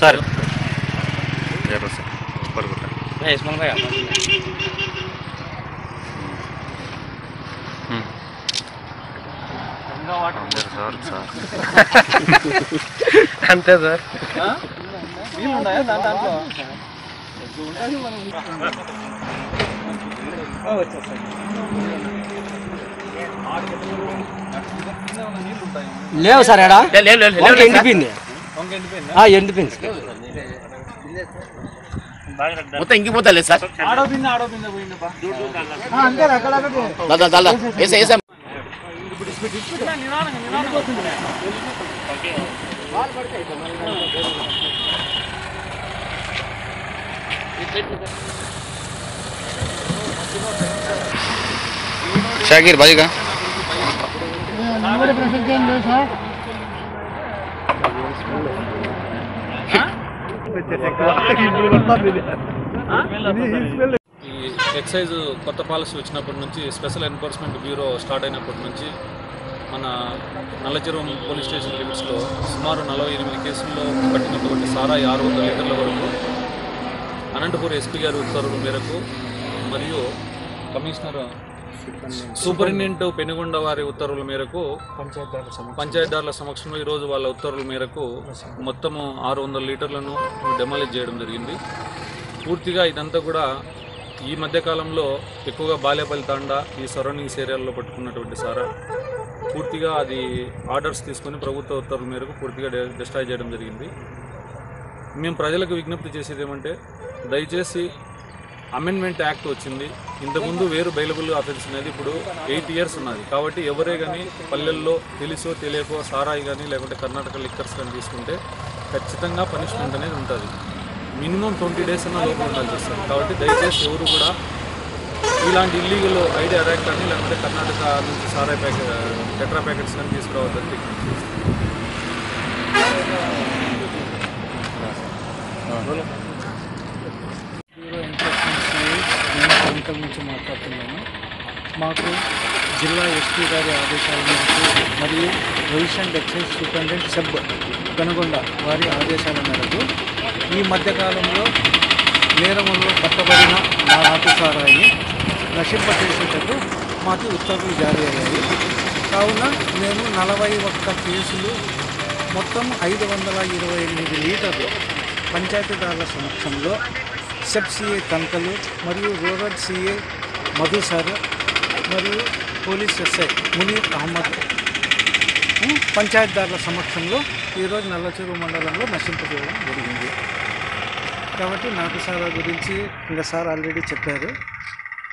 Sir అంతే sir లేవు sir ఎడా ఎండిపోయింది ఎండిపోయింది మొత్తం ఇంకిపోతలే సార్ షాకీర్ బాజీగా ఈ ఎక్సైజ్ కొత్త పాలసీ వచ్చినప్పటి నుంచి స్పెషల్ ఎన్ఫోర్స్మెంట్ బ్యూరో స్టార్ట్ అయినప్పటి నుంచి మన నల్లచెరువు పోలీస్ స్టేషన్ లిమిట్స్లో సుమారు 48 కేసుల్లో పట్టినటువంటి సారాయి 600 లీటర్ల వరకు అనంతపూర్ ఎస్పీ గారి ఉత్తర్వుల మేరకు మరియు కమిషనర్ సూపరింటెండెంట్ పెనుగొండ వారి ఉత్తర్వుల మేరకు పంచాయతీదారుల సమక్షంలో ఈరోజు వాళ్ళ ఉత్తర్వుల మేరకు మొత్తము 600 లీటర్లను డెమాలిష్ చేయడం జరిగింది. పూర్తిగా ఇదంతా కూడా ఈ మధ్యకాలంలో ఎక్కువగా బాలేపల్లి తాండా ఈ సరౌండింగ్స్ ఏరియాల్లో పట్టుకున్నటువంటి సారా పూర్తిగా అది ఆర్డర్స్ తీసుకొని ప్రభుత్వ ఉత్తర్వుల మేరకు పూర్తిగా డిస్ట్రాయ్ చేయడం జరిగింది. మేము ప్రజలకు విజ్ఞప్తి చేసేది ఏమంటే దయచేసి అమెండ్మెంట్ యాక్ట్ వచ్చింది. ఇంతకుముందు వేరు బెయిలబుల్ ఆఫెన్స్ అనేది ఇప్పుడు 8 years ఉన్నది. కాబట్టి ఎవరే కానీ పల్లెల్లో తెలుసో తెలియకో సారాయి కానీ లేకుంటే కర్ణాటక లిక్కర్స్ కానీ తీసుకుంటే ఖచ్చితంగా పనిష్మెంట్ అనేది ఉంటుంది. మినిమం 20 days అన్న లోపల ఉండాల్సి వస్తుంది. కాబట్టి దయచేసి ఎవరు కూడా ఇలాంటి ఇల్లీగల్ ఐడియా యాక్ట్ కానీ లేకపోతే కర్ణాటక నుంచి సారాయి టెట్రా ప్యాకెట్స్ కానీ తీసుకురావద్దని విజ్ఞప్తి నుంచి మాట్లాడుతున్నాము. మాకు జిల్లా ఎస్పీ గారి ఆదేశాల మేరకు మరియు prohibition excise superintendent sub Penukonda వారి ఆదేశాల మేరకు ఈ మధ్యకాలంలో నేరములో పట్టబడిన మా నాటు సారాయిని నశింపచేసేటట్టు మాకు ఉత్తర్వులు జారీ అయ్యాయి. కావున మేము 41 కేసులు మొత్తం 528 లీటర్లు పంచాయతీదారుల సమక్షంలో సబ్ సిఏ కనకలు మరియు రూరల్ సిఏ మధు సార్ మరియు పోలీస్ ఎస్ఐ మునీర్ అహ్మద్ పంచాయతీదారుల సమక్షంలో ఈరోజు నల్లచెరువు మండలంలో నశింపజేయడం జరిగింది. కాబట్టి నాటు సారా గురించి ఇంకా సార్ ఆల్రెడీ చెప్పారు.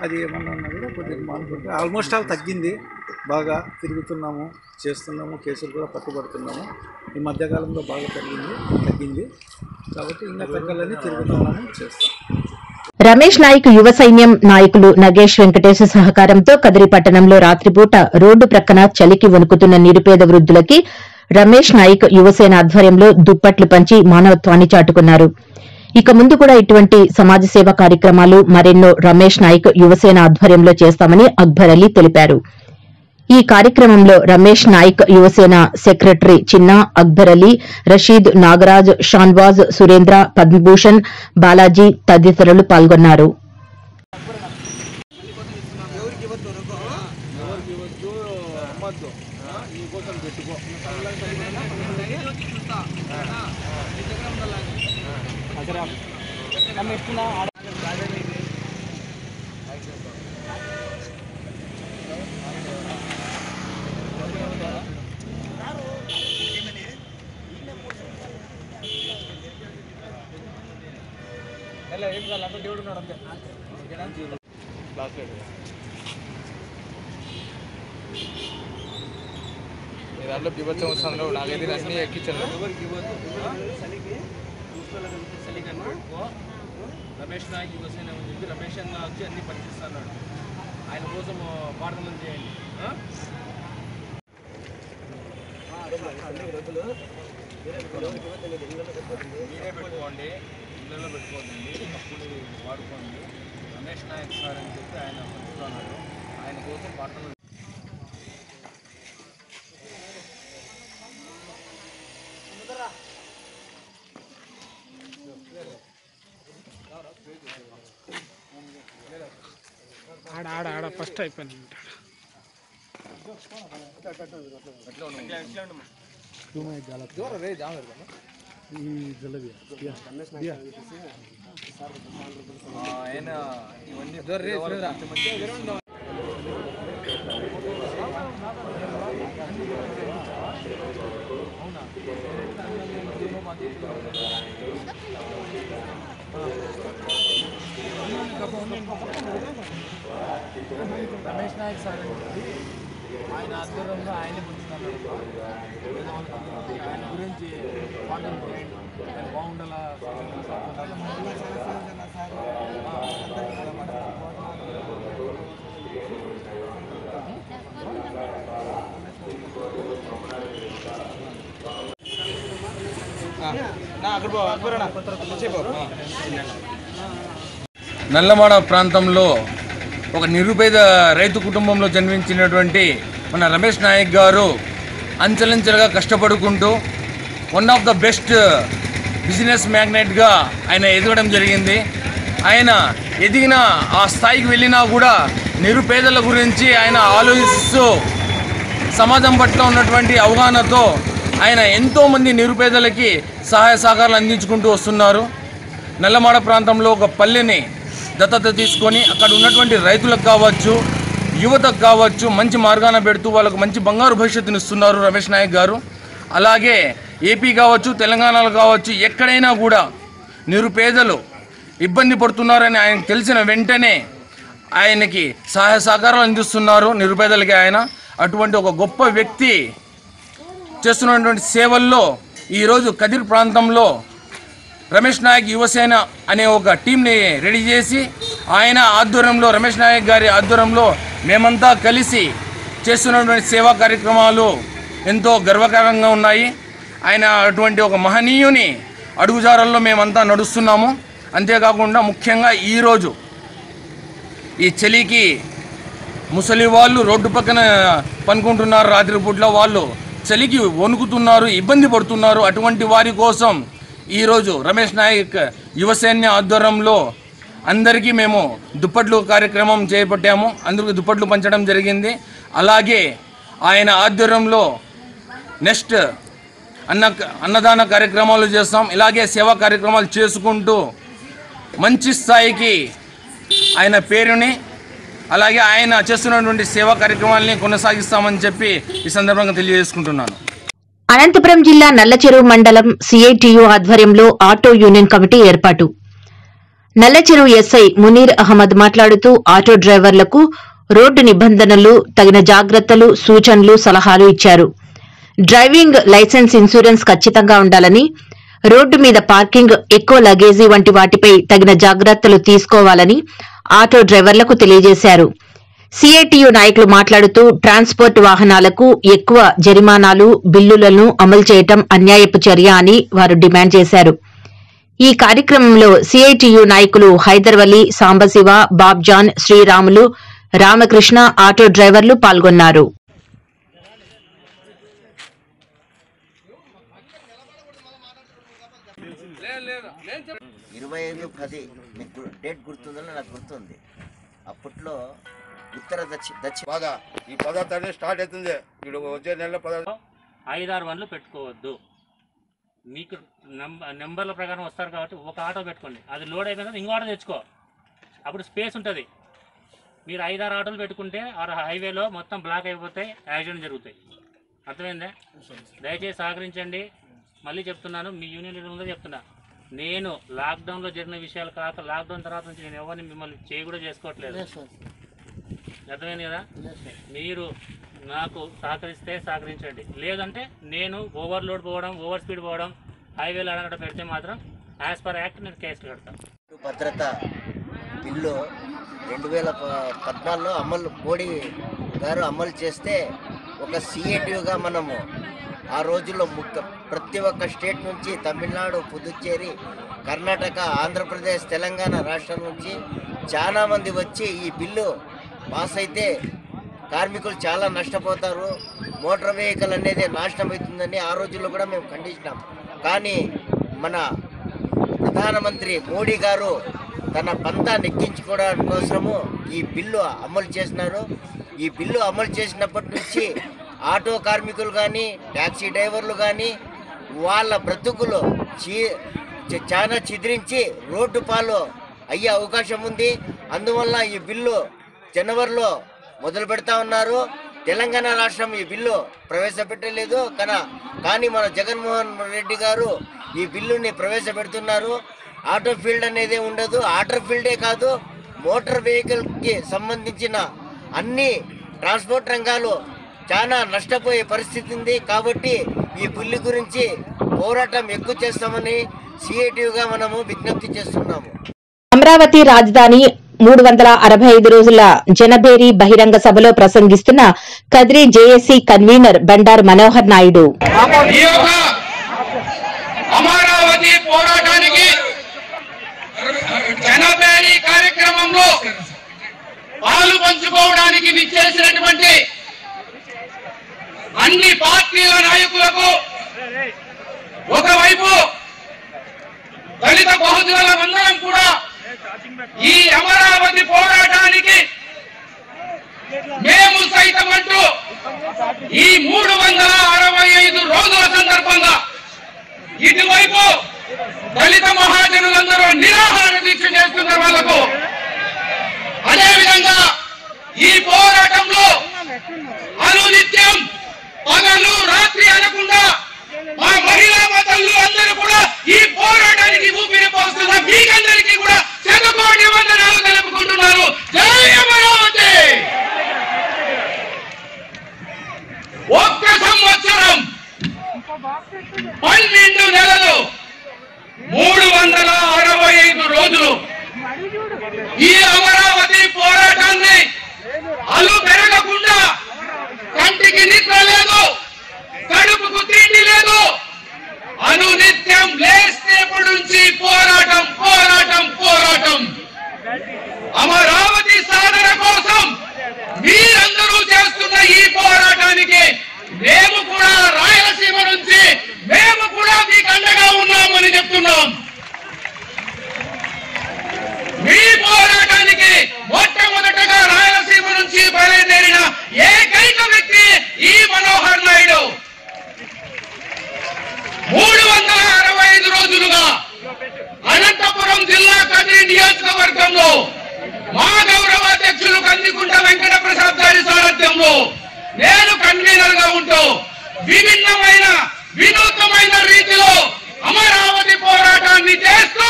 అది ఏమన్నా ఉన్నా కూడా కొద్దిగా మానుకుంటే ఆల్మోస్ట్ ఆల్ తగ్గింది. బాగా తిరుగుతున్నాము, చేస్తున్నాము, కేసులు కూడా పట్టుబడుతున్నాము. ఈ మధ్యకాలంలో బాగా తగ్గింది. కాబట్టి ఇంకా తగ్గాలని తిరుగుతున్నాము, చేస్తాం. రమేష్ నాయక్ యువ సైన్యం నాయకులు నగేష్ వెంకటేశ్ సహకారంతో కదిరి పట్టణంలో రాత్రిపూట రోడ్డు ప్రక్కన చలికి వణుకుతున్న నిరుపేద వృద్ధులకి రమేష్ నాయక్ యువసేన ఆధ్వర్యంలో దుప్పట్లు పంచి మానవత్వాన్ని చాటుకున్నారు. ఇక ముందు కూడా ఇటువంటి సమాజ సేవ కార్యక్రమాలు మరెన్నో రమేష్ నాయక్ యువసేన ఆధ్వర్యంలో చేస్తామని అక్బర్ అలీ తెలిపారు. ఈ కార్యక్రమంలో రమేష్ నాయక్ యువసేన సెక్రటరీ చిన్న, అక్బర్ అలీ, రషీద్, నాగరాజ్, షాన్వాజ్, సురేంద్ర, పద్మభూషణ్, బాలాజీ తదితరులు పాల్గొన్నారు. దాంట్లో బీభత్సం వస్తుందో నాకైతే అన్నీ ఎక్కించాను. రమేష్ నాయక్ యువసేన అని చెప్పి రమేష్ అన్న వచ్చి అన్ని పనిచేస్తున్నాడు. ఆయన కోసం ప్రార్థన చేయండి. మీరే పెట్టుకోండి, ఇళ్ళలో పెట్టుకోండి, అప్పుడు వాడుకోండి. రమేష్ నాయక్ సార్ అని చెప్పి ఆయన పంచుతున్నాడు. ఆయన కోసం ప్రార్థన ఆడ ఫస్ట్ అయిపోయింది. రమేష్ నాయక్ సార్ ఆయన ఆధ్వర్యంలో ఆయనే పుట్టినారు. ఆయన గురించి బాగుండాల నల్లమాడ ప్రాంతంలో ఒక నిరుపేద రైతు కుటుంబంలో జన్మించినటువంటి మన రమేష్ నాయక్ గారు అంచెలంచెలుగా కష్టపడుకుంటూ one of the best business మ్యాగ్నెట్గా ఆయన ఎదగడం జరిగింది. ఆయన ఎదిగిన ఆ స్థాయికి వెళ్ళినా కూడా నిరుపేదల గురించి ఆయన ఆలోచిస్తూ సమాజం పట్ల ఉన్నటువంటి అవగాహనతో ఆయన ఎంతోమంది నిరుపేదలకి సహాయ సహకారాలు అందించుకుంటూ వస్తున్నారు. నల్లమాడ ప్రాంతంలో ఒక పల్లెని దత్తత తీసుకొని అక్కడ ఉన్నటువంటి రైతులకు కావచ్చు, యువతకు కావచ్చు మంచి మార్గాన పెడుతూ వాళ్ళకు మంచి బంగారు భవిష్యత్తుని ఇస్తున్నారు రమేష్ నాయక్ గారు. అలాగే ఏపీ కావచ్చు, తెలంగాణలో కావచ్చు, ఎక్కడైనా కూడా నిరుపేదలు ఇబ్బంది పడుతున్నారని ఆయన తెలిసిన వెంటనే ఆయనకి సహాయ సహకారాలు అందిస్తున్నారు నిరుపేదలకి. ఆయన అటువంటి ఒక గొప్ప వ్యక్తి చేస్తున్నటువంటి సేవల్లో ఈరోజు కదిర్ ప్రాంతంలో రమేష్ నాయక్ యువసేన అనే ఒక టీంని రెడీ చేసి ఆయన ఆధ్వర్యంలో, రమేష్ నాయక్ గారి ఆధ్వర్యంలో మేమంతా కలిసి చేస్తున్నటువంటి సేవా కార్యక్రమాలు ఎంతో గర్వకారంగా ఉన్నాయి. ఆయన అటువంటి ఒక మహనీయుని అడుగుజాడల్లో మేమంతా నడుస్తున్నాము. అంతేకాకుండా ముఖ్యంగా ఈరోజు ఈ చలికి ముసలి వాళ్ళు రోడ్డు పక్కన పనుకుంటున్నారు, రాత్రిపూట్ల వాళ్ళు చలికి వణుకుతున్నారు, ఇబ్బంది పడుతున్నారు. అటువంటి వారి కోసం ఈరోజు రమేష్ నాయక్ యువసేన ఆధ్వర్యంలో అందరికీ మేము దుప్పట్లు కార్యక్రమం చేపట్టాము. అందరికీ దుప్పట్లు పంచడం జరిగింది. అలాగే ఆయన ఆధ్వర్యంలో నెక్స్ట్ అన్నదాన కార్యక్రమాలు చేస్తాం. ఇలాగే సేవా కార్యక్రమాలు చేసుకుంటూ మంచి స్థాయికి ఆయన పేరుని అలాగే ఆయన చేస్తున్నటువంటి సేవా కార్యక్రమాలని కొనసాగిస్తామని చెప్పి ఈ సందర్భంగా తెలియజేసుకుంటున్నాను. అనంతపురం జిల్లా నల్లచెరువు మండలం సిఐటియు ఆధ్వర్యంలో ఆటో యూనియన్ కమిటీ ఏర్పాటు. నల్లచెరువు ఎస్ఐ మునీర్ అహ్మద్ మాట్లాడుతూ ఆటో డ్రైవర్లకు రోడ్డు నిబంధనలు, తగిన జాగ్రత్తలు, సూచనలు, సలహాలు ఇచ్చారు. డ్రైవింగ్ లైసెన్స్, ఇన్సూరెన్స్ ఖచ్చితంగా ఉండాలని, రోడ్డు మీద పార్కింగ్, ఎక్కువ లగేజీ వంటి వాటిపై తగిన జాగ్రత్తలు తీసుకోవాలని ఆటో డ్రైవర్లకు తెలియజేశారు. సిఐటియు నాయకులు మాట్లాడుతూ ట్రాన్స్పోర్ట్ వాహనాలకు ఎక్కువ జరిమానాలు, బిల్లులను అమలు చేయడం అన్యాయపు చర్య అని వారు డిమాండ్ చేశారు. ఈ కార్యక్రమంలో సిఐటియు నాయకులు హైదర్ వలి, సాంబశివ, బాబ్జాన్, శ్రీరాములు, రామకృష్ణ, ఆటో డ్రైవర్లు పాల్గొన్నారు. 25/10 మీకు డేట్ గుర్తుందని నాకు గుర్తుంది. అప్పట్లో ఉత్తర దక్షిణ బాగా ఈ 10వ తారీఖు స్టార్ట్ అవుతుంది. ఇప్పుడు వచ్చే నెలలో 5-6 వన్లు పెట్టుకోవద్దు. మీకు నెంబర్ల ప్రకారం వస్తారు కాబట్టి ఒక ఆటో పెట్టుకోండి. అది లోడ్ అయిపోయిన ఇంకో ఆటో తెచ్చుకో, అప్పుడు స్పేస్ ఉంటుంది. మీరు 5-6 ఆటోలు పెట్టుకుంటే ఆ హైవేలో మొత్తం బ్లాక్ అయిపోతాయి, యాక్సిడెంట్ జరుగుతాయి. అర్థమైందా? దయచేసి సహకరించండి. మళ్ళీ చెప్తున్నాను, మీ యూనియన్ లీడర్ ముందే చెప్తున్నా, నేను లాక్డౌన్లో జరిగిన విషయాలు కాక లాక్డౌన్ తర్వాత నుంచి నేను ఎవరిని మిమ్మల్ని కూడా చేసుకోవట్లేదు. అర్థమైంది కదా? మీరు నాకు సహకరిస్తే సహకరించండి, లేదంటే నేను ఓవర్లోడ్ పోవడం, ఓవర్ స్పీడ్ పోవడం, హైవేలో అడగడం పెడితే మాత్రం యాజ్ పర్ యాక్ట్ నేను కేసులు పెడతాను. భద్రత బిల్లు 2014లో మోడీ గారు అమలు చేస్తే ఒక సిఐటియుగా మనము ఆ రోజుల్లో ప్రతి ఒక్క స్టేట్ నుంచి తమిళనాడు, పుదుచ్చేరి, కర్ణాటక, ఆంధ్రప్రదేశ్, తెలంగాణ రాష్ట్రం నుంచి చాలామంది వచ్చి ఈ బిల్లు పాస్ అయితే కార్మికులు చాలా నష్టపోతారు, మోటార్ వెహికల్ అనేది నాశనం అవుతుందని ఆ రోజుల్లో కూడా మేము ఖండించినాం. కానీ మన ప్రధానమంత్రి మోడీ గారు తన పంతా నెక్కించుకోవడానికి కోసము ఈ బిల్లు అమలు చేసినారు. ఈ బిల్లు అమలు చేసినప్పటి నుంచి ఆటో కార్మికులు కానీ ట్యాక్సీ డ్రైవర్లు కానీ వాళ్ళ బ్రతుకులు చాలా చిదిరించి రోడ్డు పాలు అయ్యే అవకాశం ఉంది. అందువల్ల ఈ బిల్లు జనవరిలో మొదలు పెడతా ఉన్నారు. తెలంగాణ రాష్ట్రం ఈ బిల్లు ప్రవేశపెట్టలేదు కానీ మన జగన్మోహన్ రెడ్డి గారు ఈ బిల్లుని ప్రవేశపెడుతున్నారు. ఆటో ఫీల్డ్ అనేది ఉండదు. ఆటో ఫీల్డే కాదు, మోటార్ వెహికల్కి సంబంధించిన అన్ని ట్రాన్స్పోర్ట్ రంగాలు చాలా నష్టపోయే పరిస్థితి ఉంది. కాబట్టి ఈ బిల్లు గురించి పోరాటం ఎక్కువ చేస్తామని సిఐటిగా మనము విజ్ఞప్తి చేస్తున్నాము. అమరావతి రాజధాని 365 రోజుల జనభేరీ బహిరంగ సభలో ప్రసంగిస్తున్న కదిరి జేఏసీ కన్వీనర్ బండారు మనోహర్ నాయుడు అమరావతి పోరాటానికి జనభేరీ కార్యక్రమంలో పాలు పంచుకోవడానికి విచ్చేసినటువంటి అన్ని పార్టీల నాయకులకు, ఒకవైపు దళిత బహుజనుల అందరం కూడా ఈ అమరావతి పోరాటానికి మేము సైతం అంటూ ఈ 365 రోజుల సందర్భంగా ఇటువైపు దళిత మహాజనులందరూ నిరాహార దీక్ష చేస్తున్న వాళ్లకు, అదేవిధంగా ఈ పోరాటంలో అనునిత్యం పగలు రాత్రి అనకుండా మా మహిళా మతలు అందరూ కూడా ఈ పోరాటానికి ఊపిరి పోస్తున్న మీకందరికీ కూడా శతకోటి వందనాలు తెలుపుకుంటున్నారు. జై అమరావతి. ఒక్క సంవత్సరం 12 నెలలు 365 రోజులు ఈ అమరావతి పోరాటాన్ని అలు పెరగకుండా కంటికి నిద్ర లేదు, కడుపుకు తిండి లేదు, అనునిత్యం లేస్తేపటి నుంచి పోరాటం పోరాటం పోరాటం. అమరావతి సాధన కోసం మీరందరూ చేస్తున్న ఈ పోరాటానికి మేము కూడా రాయలసీమ నుంచి మేము కూడా మీకు అండగా ఉన్నామని చెప్తున్నాం. మీ పోరాటానికి మొట్టమొదటగా రాయలసీమ నుంచి బయలుదేరిన ఏకైక వ్యక్తి ఈ మనోహర్ నాయుడు. 365 రోజులుగా అనంతపురం జిల్లా కదిరి నియోజకవర్గంలో మా గౌరవ అధ్యక్షులు కందికుంట వెంకట ప్రసాద్ గారి సారథ్యంలో నేను కన్వీనర్ గా ఉంటూ విభిన్నమైన వినూత్నమైన రీతిలో అమరావతి పోరాటాన్ని చేస్తూ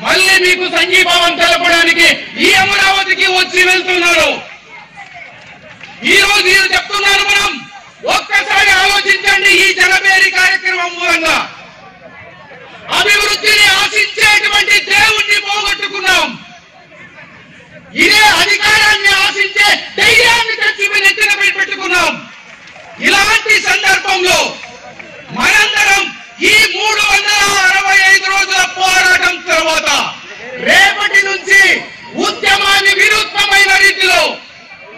మళ్ళీ మీకు సంఘీభావం తెలపడానికి ఈ అమరావతికి వచ్చి వెళ్తున్నారు. ఈ రోజు నేను చెప్తున్నాను, మనం ఒక్కసారి ఆలోచించండి. ఈ జనభేరీ కార్యక్రమం మూలంగా అభివృద్ధిని ఆశించేటువంటి దేవుణ్ణి పోగొట్టుకున్నాం. ఇదే అధికారాన్ని ఆశించే ధైర్యాన్ని తెచ్చి నెత్తిన పెట్టుకున్నాం. ఇలాంటి సందర్భంలో మనందరం ఈ 365 రోజుల పోరాటం తర్వాత రేపటి నుంచి ఉద్యమాన్ని వినూత్నమైన రీతిలో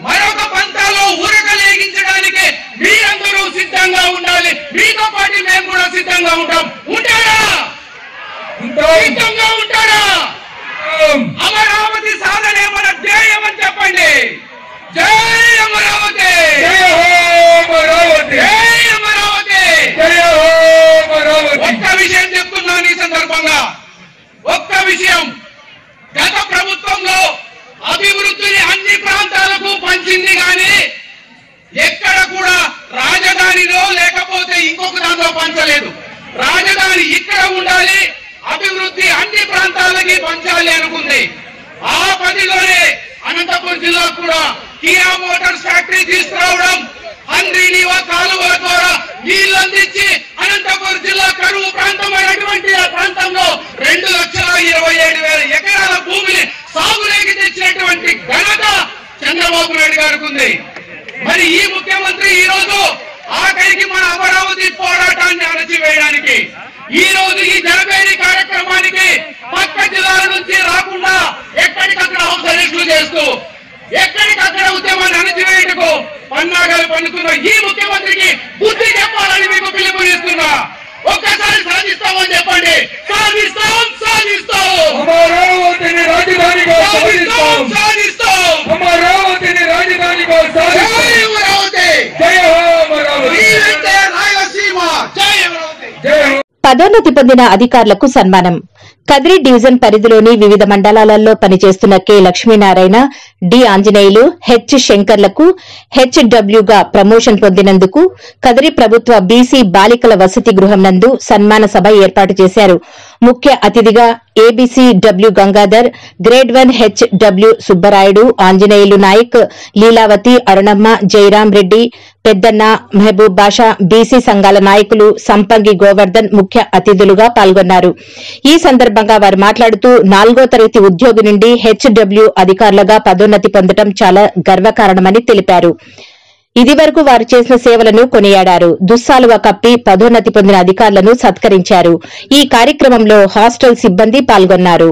మరొక పంతాలో ఉరకలేగించడానికి మీరందరూ సిద్ధంగా ఉండాలి. మీతో పాటు మేము కూడా సిద్ధంగా ఉంటాం. ఉంటారా? సిద్ధంగా ఉంటారా? అమరావతి సాధనే మన ధ్యేయం అని చెప్పండి. జై అమరావతి. జై అమరావతి. ఒక్క విషయం చెప్తున్నాను ఈ సందర్భంగా, ఒక్క విషయం. గత ప్రభుత్వంలో అభివృద్ధిని అన్ని ప్రాంతాలకు పంచింది కానీ ఎక్కడ కూడా రాజధానిలో లేకపోతే ఇంకొక దానిలో పంచలేదు. రాజధాని ఇక్కడ ఉండాలి, అభివృద్ధి అన్ని ప్రాంతాలకి పంచాలి అనుకుంది. ఆ పనిలోనే అనంతపురం జిల్లా కూడా కియా మోటార్స్ ఫ్యాక్టరీ తీసుకురావడం, హంద్రీనీవా కాలువల ద్వారా నీళ్లు అందించి అనంతపురం జిల్లా కరువు ప్రాంతమైనటువంటి ఆ ప్రాంతంలో 2,27,000 ఎకరాల భూమిని సాగులోకి తెచ్చినటువంటి ఘనత చంద్రబాబు నాయుడు గారికి ఉంది. మరి ఈ ముఖ్యమంత్రి ఈ రోజు ఆఖరికి మన అమరావతి పోరాటాన్ని అణచివేయడానికి ఈ రోజు ఈ జనభేరీ కార్యక్రమానికి పక్క జిల్లాల నుంచి రాకుండా ఎక్కడికక్కడ హౌస్ అరెస్టులు చేస్తూ ఎక్కడికక్కడ ఉద్యమాన్ని అణచివేయటకు పన్నాగాలు పన్నుతున్న ఈ ముఖ్యమంత్రికి బుద్ధి చెప్పాలని మీకు పిలుపునిస్తున్నా. ఒక్కసారి సాధిస్తామని చెప్పండి. సాధిస్తాం, సాధిస్తాం. అమరావతిని రాజధాని పదోన్నతి పొందిన అధికారులకు సన్మానం. కదిరి డివిజన్ పరిధిలోని వివిధ మండలాలలో పనిచేస్తున్న K Lakshminarayana, D Anjaneyulu, H శంకర్లకు హెచ్డబ్ల్యూగా ప్రమోషన్ పొందినందుకు కదిరి ప్రభుత్వ బీసీ బాలికల వసతి గృహం నందు సన్మాన సభ ఏర్పాటు చేశారు. ముఖ్య అతిథిగా ఏబీసీడబ్ల్యూ గంగాధర్, గ్రేడ్ 1 హెచ్డబ్ల్యూ సుబ్బరాయుడు, ఆంజనేయులు నాయక్, లీలావతి, అరుణమ్మ, జయరాం రెడ్డి, పెద్దన్న, మహబూబ్ బాషా, బీసీ సంఘాల నాయకులు, సంపంగి గోవర్ధన్ ముఖ్య అతిథులుగా పాల్గొన్నారు. ఈ సందర్భంగా వారు మాట్లాడుతూ 4వ తరగతి ఉద్యోగి నుండి హెచ్డబ్ల్యూ అధికారులుగా పదోన్నతి పొందడం చాలా గర్వకారణమని తెలిపారు. ఇదివరకు వారు చేసిన సేవలను కొనియాడారు. దుస్సాలువ కప్పి పదోన్నతి పొందిన అధికారులను సత్కరించారు. ఈ కార్యక్రమంలో హాస్టల్ సిబ్బంది పాల్గొన్నారు.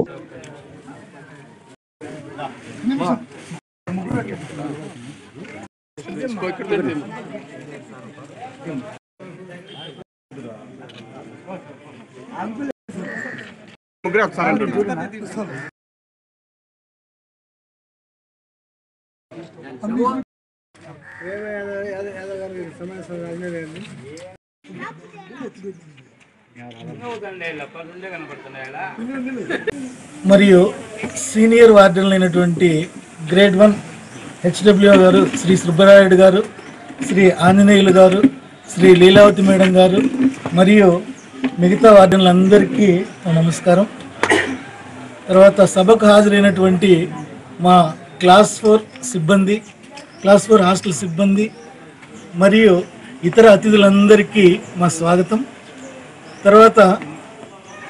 మరియు సీనియర్ వార్డెన్లైనటువంటి గ్రేడ్ 1 హెచ్డబ్ల్యూ గారు శ్రీ సుబ్బరాయుడు గారు, శ్రీ ఆంజనేయులు గారు, శ్రీ లీలావతి మేడం గారు మరియు మిగతా వార్డెన్లందరికీ నమస్కారం. తర్వాత సభకు హాజరైనటువంటి మా క్లాస్ 4 సిబ్బంది, క్లాస్ 4 హాస్టల్ సిబ్బంది మరియు ఇతర అతిథులందరికీ మా స్వాగతం. తర్వాత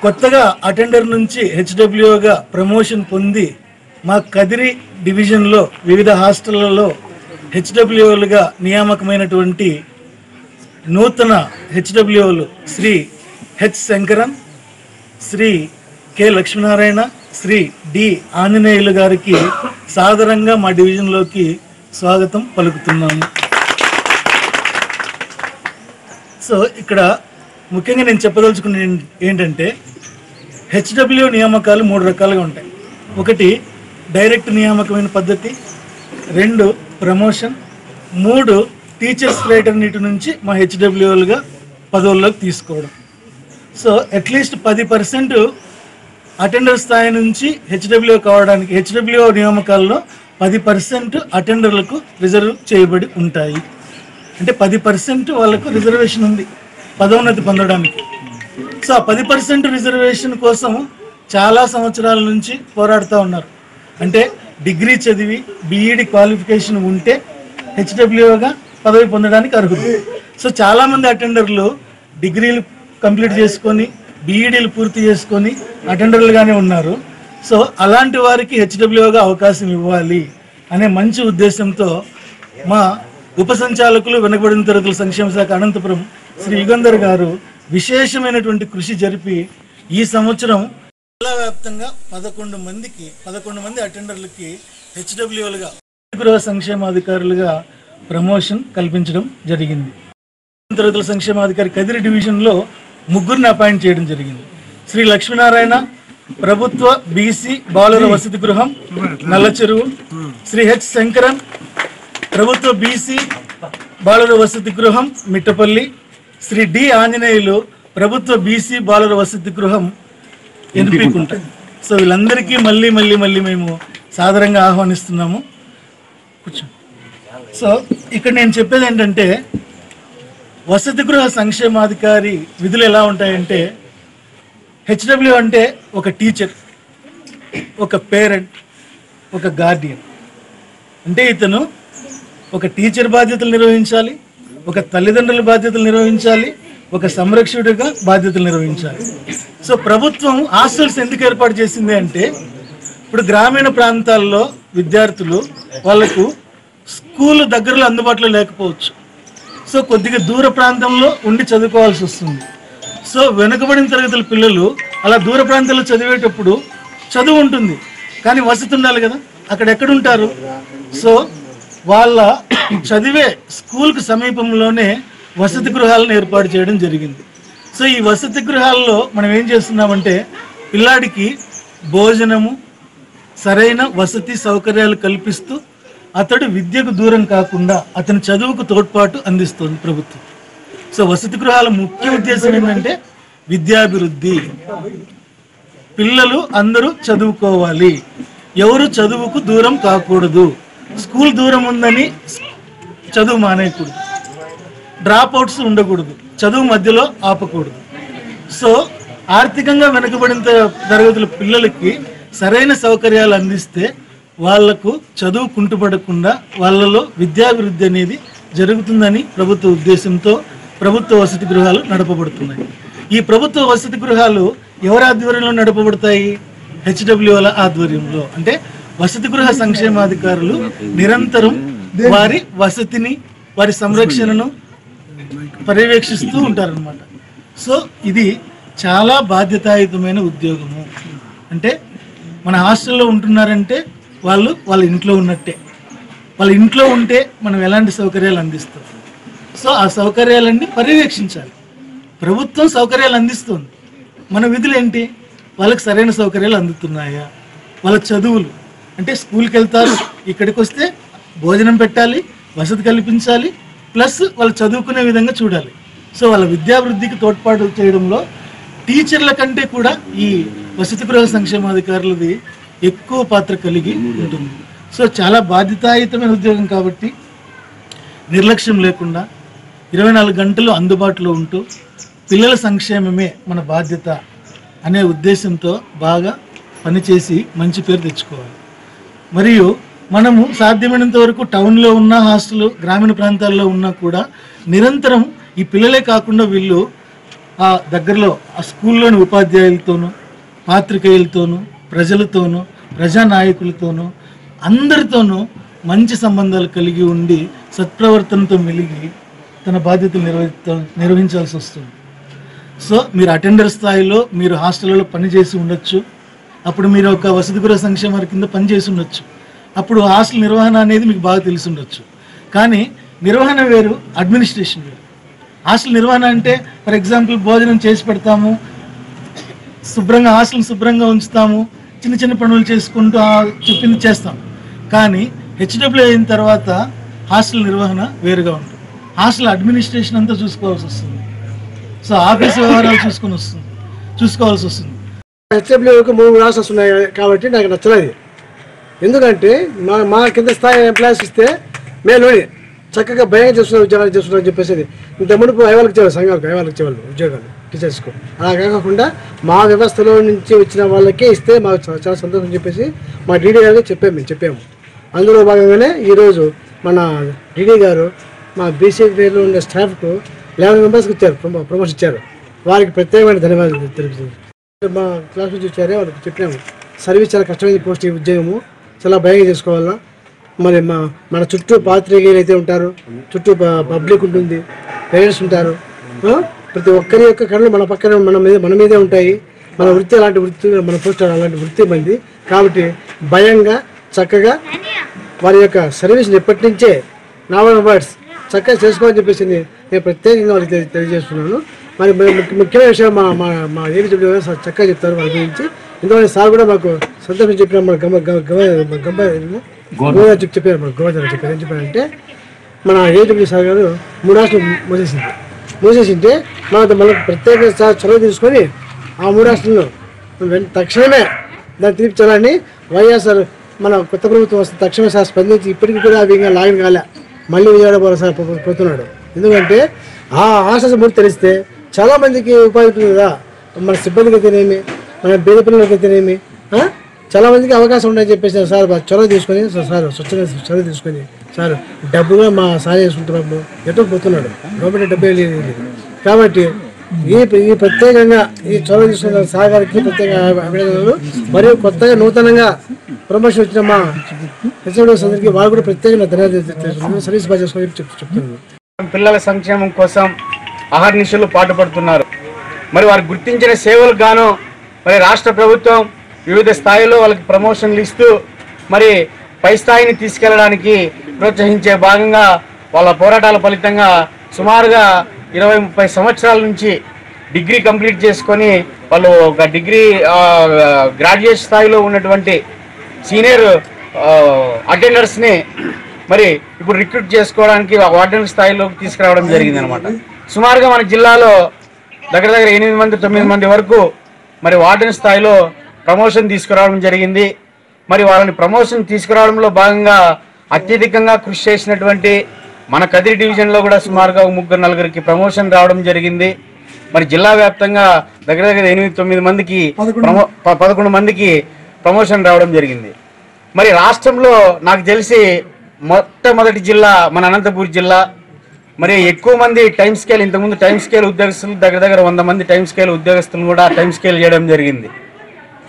కొత్తగా అటెండర్ నుంచి హెచ్డబ్ల్యూగా ప్రమోషన్ పొంది మా కదిరి డివిజన్లో వివిధ హాస్టళ్లలో హెచ్డబ్ల్యూలుగా నియామకమైనటువంటి నూతన హెచ్డబ్ల్యూలు Shri H Shankaran, Shri K Lakshminarayana, Shri D Anjaneyulu గారికి సాదరంగా మా డివిజన్లోకి స్వాగతం పలుకుతున్నాము. సో ఇక్కడ ముఖ్యంగా నేను చెప్పదలుచుకునే ఏంటంటే హెచ్డబ్ల్యూ నియామకాలు 3 రకాలుగా ఉంటాయి. ఒకటి డైరెక్ట్ నియామకమైన పద్ధతి, 2 ప్రమోషన్, 3 టీచర్స్ ఫ్రేటర్నిటీ నుంచి మా హెచ్డబ్ల్యూలుగా పదవుల్లోకి తీసుకోవడం. సో అట్లీస్ట్ 10% అటెండర్ స్థాయి నుంచి హెచ్డబ్ల్యూ కావడానికి హెచ్డబ్ల్యూ నియామకాల్లో 10% అటెండర్లకు రిజర్వ్ చేయబడి ఉంటాయి. అంటే 10% వాళ్ళకు రిజర్వేషన్ ఉంది పదోన్నతి పొందడానికి. సో ఆ 10% రిజర్వేషన్ కోసం చాలా సంవత్సరాల నుంచి పోరాడుతూ ఉన్నారు. అంటే డిగ్రీ చదివి బీఈడి క్వాలిఫికేషన్ ఉంటే హెచ్డబ్ల్యూగా పదవి పొందడానికి అర్హులు. సో చాలామంది అటెండర్లు డిగ్రీలు కంప్లీట్ చేసుకొని బీఈడీలు పూర్తి చేసుకొని అటెండర్లుగానే ఉన్నారు. సో అలాంటి వారికి హెచ్డబ్ల్యూగా అవకాశం ఇవ్వాలి అనే మంచి ఉద్దేశంతో మా ఉప సంచాలకులు వెనుకబడిన తరగతుల సంక్షేమ శాఖ అనంతపురం శ్రీ యుగంధర్ గారు విశేషమైనటువంటి కృషి జరిపి ఈ సంవత్సరం జిల్లా వ్యాప్తంగా 11 మంది అటెండర్లకి హెచ్డబ్ల్యూలుగా గృహ సంక్షేమాధికారులుగా ప్రమోషన్ కల్పించడం జరిగింది. తరగతుల సంక్షేమాధికారి కదిరి డివిజన్లో 3 అపాయింట్ చేయడం జరిగింది. శ్రీ లక్ష్మీనారాయణ ప్రభుత్వ బీసీ బాలుర వసతి గృహం నల్లచెరువు, శ్రీ హెచ్ శంకరన్ ప్రభుత్వ బీసీ బాలుర వసతి గృహం మిట్టపల్లి, శ్రీ డి ఆంజనేయులు ప్రభుత్వ బీసీ బాలుర వసతి గృహం ఎన్పికుంట. సో వీళ్ళందరికీ మళ్ళీ మేము సాదరంగా ఆహ్వానిస్తున్నాము. సో ఇక్కడ నేను చెప్పేది ఏంటంటే వసతి గృహ సంక్షేమాధికారి విధులు ఎలా ఉంటాయంటే హెచ్డబ్ల్యూ అంటే ఒక టీచర్, ఒక పేరెంట్, ఒక గార్డియన్. అంటే ఇతను ఒక టీచర్ బాధ్యతలు నిర్వహించాలి, ఒక తల్లిదండ్రుల బాధ్యతలు నిర్వహించాలి, ఒక సంరక్షకుడిగా బాధ్యతలు నిర్వహించాలి. సో ప్రభుత్వం హాస్టల్స్ ఎందుకు ఏర్పాటు చేసింది అంటే ఇప్పుడు గ్రామీణ ప్రాంతాల్లో విద్యార్థులు వాళ్ళకు స్కూల్ దగ్గరలో అందుబాటులో లేకపోవచ్చు. సో కొద్దిగా దూర ప్రాంతంలో ఉండి చదువుకోవాల్సి వస్తుంది. సో వెనుకబడిన తరగతుల పిల్లలు అలా దూర ప్రాంతాల్లో చదివేటప్పుడు చదువు ఉంటుంది కానీ వసతి ఉండాలి కదా, అక్కడ ఎక్కడుంటారు? సో వాళ్ళ చదివే స్కూల్కి సమీపంలోనే వసతి గృహాలను ఏర్పాటు చేయడం జరిగింది. సో ఈ వసతి గృహాల్లో మనం ఏం చేస్తున్నామంటే పిల్లాడికి భోజనము, సరైన వసతి సౌకర్యాలు కల్పిస్తూ అతడు విద్యకు దూరం కాకుండా అతని చదువుకు తోడ్పాటు అందిస్తుంది ప్రభుత్వం. సో వసతి గృహాల ముఖ్య ఉద్దేశం ఏంటంటే విద్యాభివృద్ధి. పిల్లలు అందరూ చదువుకోవాలి, ఎవరు చదువుకు దూరం కాకూడదు. స్కూల్ దూరం ఉందని చదువు మానేయకూడదు, డ్రాప్ అవుట్స్ ఉండకూడదు, చదువు మధ్యలో ఆపకూడదు. సో ఆర్థికంగా వెనుకబడిన తరగతుల పిల్లలకి సరైన సౌకర్యాలు అందిస్తే వాళ్లకు చదువు కుంటుపడకుండా వాళ్ళలో విద్యాభివృద్ధి అనేది జరుగుతుందని ప్రభుత్వ ఉద్దేశంతో ప్రభుత్వ వసతి గృహాలు నడపబడుతున్నాయి. ఈ ప్రభుత్వ వసతి గృహాలు ఎవరి ఆధ్వర్యంలో నడపబడతాయి? హెచ్డబ్ల్యూల ఆధ్వర్యంలో. అంటే వసతి గృహ సంక్షేమాధికారులు నిరంతరం వారి వసతిని, వారి సంరక్షణను పర్యవేక్షిస్తూ ఉంటారనమాట. సో ఇది చాలా బాధ్యతాయుతమైన ఉద్యోగము. అంటే మన హాస్టల్లో ఉంటున్నారంటే వాళ్ళ ఇంట్లో ఉన్నట్టే. వాళ్ళ ఇంట్లో ఉంటే మనం ఎలాంటి సౌకర్యాలు అందిస్తాం. సో ఆ సౌకర్యాలన్నీ పర్యవేక్షించాలి. ప్రభుత్వం సౌకర్యాలు అందిస్తుంది, మన విధులు ఏంటి? వాళ్ళకి సరైన సౌకర్యాలు అందుతున్నాయా, వాళ్ళ చదువులు అంటే స్కూల్కి వెళ్తారు, ఇక్కడికి వస్తే భోజనం పెట్టాలి, వసతి కల్పించాలి, ప్లస్ వాళ్ళు చదువుకునే విధంగా చూడాలి. సో వాళ్ళ విద్యాభివృద్ధికి తోడ్పాటు చేయడంలో టీచర్ల కంటే కూడా ఈ వసతి గృహ సంక్షేమాధికారులది ఎక్కువ పాత్ర కలిగి ఉంటుంది. సో చాలా బాధ్యతాయుతమైన ఉద్యోగం కాబట్టి నిర్లక్ష్యం లేకుండా 24 గంటలు అందుబాటులో ఉంటూ పిల్లల సంక్షేమమే మన బాధ్యత అనే ఉద్దేశంతో బాగా పనిచేసి మంచి పేరు తెచ్చుకోవాలి. మరియు మనము సాధ్యమైనంత వరకు టౌన్లో ఉన్న హాస్టల్, గ్రామీణ ప్రాంతాల్లో ఉన్నా కూడా నిరంతరం ఈ పిల్లలే కాకుండా వీళ్ళు ఆ దగ్గరలో ఆ స్కూల్లోని ఉపాధ్యాయులతోనూ, పాత్రికేయులతోనూ, ప్రజలతోనూ, ప్రజానాయకులతోనూ అందరితోనూ మంచి సంబంధాలు కలిగి ఉండి సత్ప్రవర్తనతో మెలిగి తన బాధ్యతలు నిర్వహించాల్సి వస్తుంది. సో మీరు అటెండర్ స్థాయిలో మీరు హాస్టల్లో పనిచేసి ఉండొచ్చు, అప్పుడు మీరు ఒక వసతి గృహ సంక్షేమ కింద పనిచేసి ఉండొచ్చు, అప్పుడు హాస్టల్ నిర్వహణ అనేది మీకు బాగా తెలిసి ఉండొచ్చు. కానీ నిర్వహణ వేరు, అడ్మినిస్ట్రేషన్ వేరు. హాస్టల్ నిర్వహణ అంటే ఫర్ ఎగ్జాంపుల్ భోజనం చేసి పెడతాము, శుభ్రంగా హాస్టల్ని శుభ్రంగా ఉంచుతాము, చిన్న చిన్న పనులు చేసుకుంటూ చెప్పింది చేస్తాం. కానీ హెచ్డబ్ల్యూ అయిన తర్వాత హాస్టల్ నిర్వహణ వేరుగా ఉంటుంది. హాస్టల్ అడ్మినిస్ట్రేషన్ అంతా చూసుకోవాల్సి వస్తుంది. సో ఆఫీస్ వ్యవహారాలు చూసుకోవాల్సి వస్తుంది. హెచ్డబ్ల్యూకి 3 రాష్ట్రాలు ఉన్నాయి కాబట్టి నాకు నచ్చలేదు. ఎందుకంటే మా కింద స్థాయి ఎంప్లాయీస్ ఇస్తే మేలోని చక్కగా భయంగా చేస్తున్నారు, ఉద్యోగాలు చేస్తున్నారు అని చెప్పేసి ఇంత మునుపు ఐవాళ్ళకి ఇచ్చేవాళ్ళు, సంఘాలకు ఐవాళ్ళకి ఇచ్చేవాళ్ళు ఉద్యోగాలు టీచర్స్కు. అలా కాకుండా మా వ్యవస్థలో నుంచి వచ్చిన వాళ్ళకే ఇస్తే మాకు చాలా సంతోషం చెప్పేసి మా డీడీ గారికి మేము చెప్పాము. అందులో భాగంగానే ఈరోజు మన డీడీ గారు మా బీసీలో ఉండే స్టాఫ్కు 11 మెంబర్స్కి ఇచ్చారు, ప్రమోషన్ ఇచ్చారు. వారికి ప్రత్యేకమైన ధన్యవాదాలు తెలుపుతుంది. మా క్లాస్ నుంచి వచ్చారే వాళ్ళకి చెప్పినాము, సర్వీస్ చాలా కష్టమైన పోస్ట్, ఈ ఉద్యోగము చాలా భయంగా చేసుకోవాలా. మరి మన చుట్టూ పాత్రికేయులు అయితే ఉంటారు, చుట్టూ పబ్లిక్ ఉంటుంది, పేరెంట్స్ ఉంటారు. ప్రతి ఒక్కరి యొక్క కళ్ళు మన పక్కన మన మీదే ఉంటాయి. మన వృత్తి అలాంటి వృత్తి, మన పోస్ట్ అలాంటి వృత్తి మంది కాబట్టి భయంగా చక్కగా వారి యొక్క సర్వీస్ని ఎప్పటి నుంచే నావల్ వర్డ్స్ చక్కగా చేసుకోవాలని చెప్పేసి నేను ప్రత్యేకంగా వాళ్ళకి తెలియజేస్తున్నాను. మరి ముఖ్యమైన విషయం మా ఏపీ చక్కగా చెప్తారు వాళ్ళ గురించి. ఎందుకంటే సార్ కూడా మాకు సంతోషం చెప్పిన మన గోదావరి చెప్పారు, మన గోదావరి చెప్పారు. ఏం చెప్పారంటే మన ఏపీ సార్ గారు 3 రాష్ట్రాలు మూసేసింటే మనకు ప్రత్యేక చొరవ తీసుకొని ఆ 3 రాష్ట్రాలను తక్షణమే దాన్ని తీర్చాలని వైఎస్ఆర్ మన కొత్త ప్రభుత్వం వస్తే తక్షణమే సార్ స్పందించి ఇప్పటికీ కూడా అవి ఇంకా లాగిన కాలే, మళ్ళీ విజయవాడ పోవాలి సార్ పోతున్నాడు. ఎందుకంటే ఆ ఆశ మూడు తెలిస్తే చాలామందికి ఉపాధి ఉంటుంది కదా, మన సిబ్బందికి అయితేనేమి, మన పేద పిల్లలకి అయితేనేమి చాలామందికి అవకాశం ఉందని చెప్పేసి సార్ చొరవ తీసుకొని స్వచ్ఛంగా చొరవ తీసుకొని సార్ డబ్బుగా మా సార్ చేసుకుంటున్నాము ఎటో పోతున్నాడు, గవర్నమెంట్ డబ్బే లేదు. కాబట్టి ఈ ప్రత్యేకంగా ఈ చొరవ తీసుకున్న సార్ గారికి ప్రత్యేక అభినందనలు. మరియు కొత్తగా నూతనంగా ప్రమోషన్ వచ్చిన మా హెచ్ఎండీస్ అందరికీ వాళ్ళు కూడా ప్రత్యేకంగా ధన్యవాదాలు సర్వీస్ బాగా చేసుకొని చెప్తున్నాను. పిల్లల సంక్షేమం కోసం అహర్నిశలు పాటుపడుతున్నారు. మరి వారు గుర్తించిన సేవలకు గాను మరి రాష్ట్ర ప్రభుత్వం వివిధ స్థాయిలో వాళ్ళకి ప్రమోషన్లు ఇస్తూ మరి పై స్థాయిని తీసుకెళ్లడానికి ప్రోత్సహించే భాగంగా వాళ్ళ పోరాటాల ఫలితంగా సుమారుగా 20-30 సంవత్సరాల నుంచి డిగ్రీ కంప్లీట్ చేసుకొని వాళ్ళు ఒక డిగ్రీ గ్రాడ్యుయేట్ స్థాయిలో ఉన్నటువంటి సీనియర్ అటెండర్స్ని మరి ఇప్పుడు రిక్రూట్ చేసుకోవడానికి వార్డెన్ స్థాయిలోకి తీసుకురావడం జరిగింది అనమాట. సుమారుగా మన జిల్లాలో దగ్గర 8 మంది 9 మంది వరకు మరి వార్డెన్ స్థాయిలో ప్రమోషన్ తీసుకురావడం జరిగింది. మరి వాళ్ళని ప్రమోషన్ తీసుకురావడంలో భాగంగా అత్యధికంగా కృషి చేసినటువంటి మన కదిరి డివిజన్లో కూడా సుమారుగా 3-4కి ప్రమోషన్ రావడం జరిగింది. మరి జిల్లా వ్యాప్తంగా దగ్గర 8-9 మందికి 11 మందికి ప్రమోషన్ రావడం జరిగింది. మరి రాష్ట్రంలో నాకు తెలిసి మొట్టమొదటి జిల్లా మన అనంతపూర్ జిల్లా. మరి ఎక్కువ మంది టైం స్కేల్, ఇంతకుముందు టైం స్కేల్ ఉద్యోగస్తులు దగ్గర 100 మంది టైం స్కేల్ ఉద్యోగస్తులను కూడా టైం స్కేల్ చేయడం జరిగింది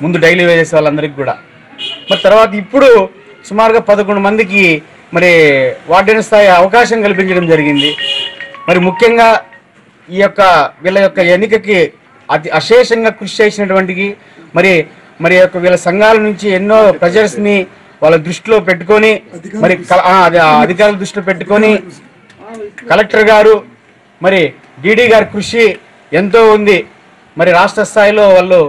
ముందు డైలీ వేజెస్ వాళ్ళందరికీ కూడా. మరి తర్వాత ఇప్పుడు సుమారుగా 11 మందికి మరి వార్డెన్ స్థాయి అవకాశం కల్పించడం జరిగింది. మరి ముఖ్యంగా ఈ యొక్క వీళ్ళ యొక్క ఎన్నికకి అశేషంగా కృషి చేసినటువంటికి మరి వీళ్ళ సంఘాల నుంచి ఎన్నో ప్రెజర్స్ని వాళ్ళ దృష్టిలో పెట్టుకొని మరి అధికారుల దృష్టిలో పెట్టుకొని కలెక్టర్ గారు మరి డీడీ గారి కృషి ఎంతో ఉంది. మరి రాష్ట్ర స్థాయిలో వాళ్ళు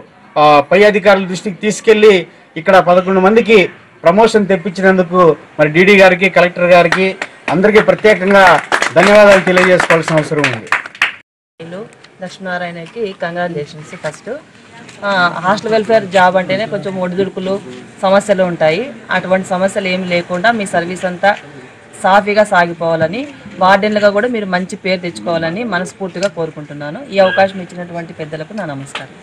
పై అధికారుల దృష్టికి తీసుకెళ్లి ఇక్కడ 11 మందికి ప్రమోషన్ తెప్పించినందుకు మరి డీడీ గారికి కలెక్టర్ గారికి అందరికీ ప్రత్యేకంగా ధన్యవాదాలు తెలియజేసుకోవాల్సిన అవసరం ఉంది. లక్ష్మీనారాయణకి congratulations. First hostel welfare job అంటేనే కొంచెం ఒడిదుడుకులు సమస్యలు ఉంటాయి. అటువంటి సమస్యలు ఏమి లేకుండా మీ సర్వీస్ అంతా సాఫీగా సాగిపోవాలని, వార్డెన్లుగా కూడా మీరు మంచి పేరు తెచ్చుకోవాలని మనస్ఫూర్తిగా కోరుకుంటున్నాను. ఈ అవకాశం ఇచ్చినటువంటి పెద్దలకు నా నమస్కారం.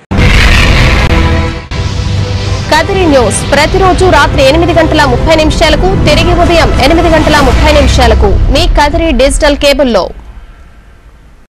కదిరి న్యూస్ ప్రతిరోజు రాత్రి 8:30 తిరిగి ఉదయం 8:30 మీ కదిరి డిజిటల్ కేబుల్లో.